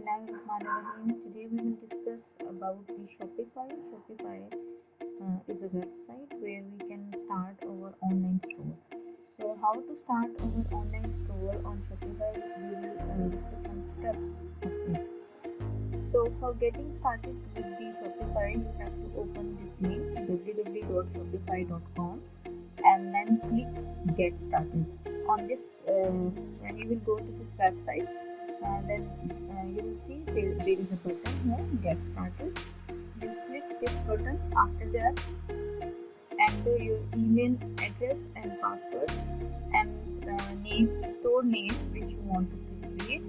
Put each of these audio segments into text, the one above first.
Bismillahirrahmanirrahim. Today we will discuss about the Shopify. Shopify is a website where we can start our online store. So how to start our online store on Shopify? We will discuss some steps of it. So for getting started with the Shopify, you have to open this link www.shopify.com and then click Get Started. On this, when you will go to this website, then you will see there is a button here, Get Started. You click this button. After that, enter your email address and password and store name which you want to create.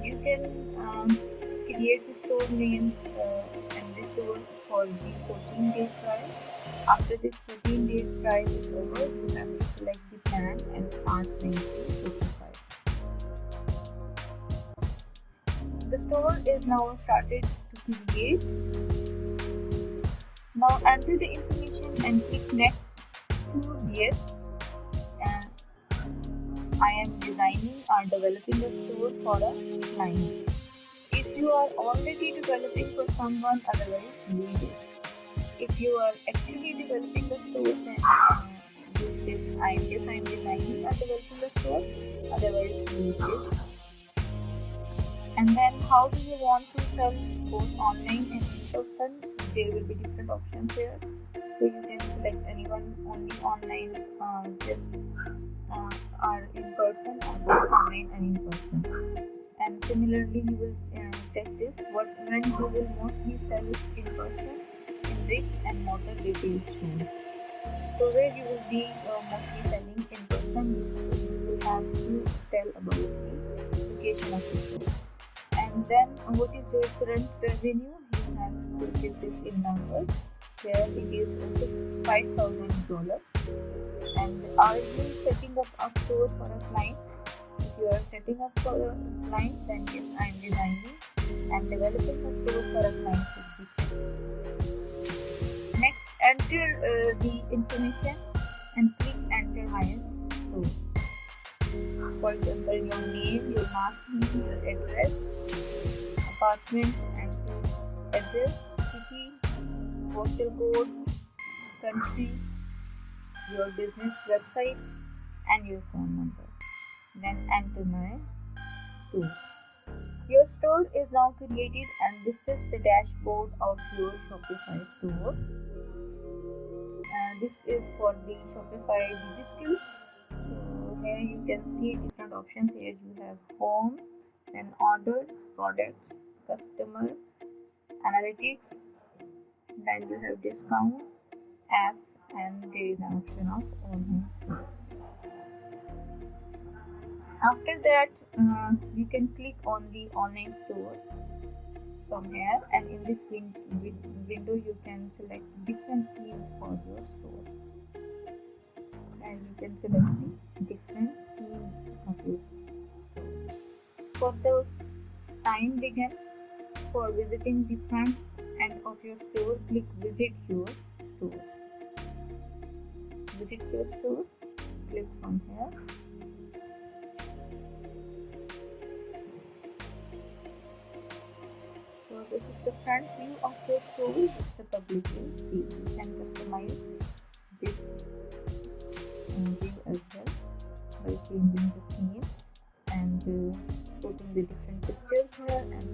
You can create the store name and the store for the 14 days trial. After this 14 days trial is over, you have to select the plan and start paying Shopify. The store is now started to create. Now enter the information and click next. Choose yes. I am designing or developing a store for a client. If you are already developing for someone, otherwise leave it. If you are actually developing a store, then use this I am designing or developing a store, otherwise leave it. And then how do you want to sell both online and in person? There will be different options here. So you can select anyone only online, or in person, or both online and in person. And similarly, you will test this when you will mostly sell in person in brick and mortar retail stores. So where you will be mostly selling in person, you will have to tell about the location of the store. And then what is your current revenue? You have to give this in numbers. Here it is $5,000. And are you setting up a store for a client? If you are setting up for a client, then yes, I am designing and developing a store for a client should be checked. Next, enter the information and click enter higher store. For example, your name, your last name, your address, apartment and address, city, postal code, country, your business website and your phone number. Then enter my store. Your store is now created and this is the dashboard of your Shopify store. This is for the Shopify digital. So here you can see different options. Here you have home, then orders, products, customer, analytics, then you have discount, apps, and there is an option of online store. After that, you can click on the online store from here, and in this window you can select different themes for your store, and you can select the different themes of your store. For the time began for visiting the front end of your store, click visit your store. Visit your store, click from here. So this is the front view of your store. This is the public view. You can customize this view as well by changing the theme and putting the different pictures here and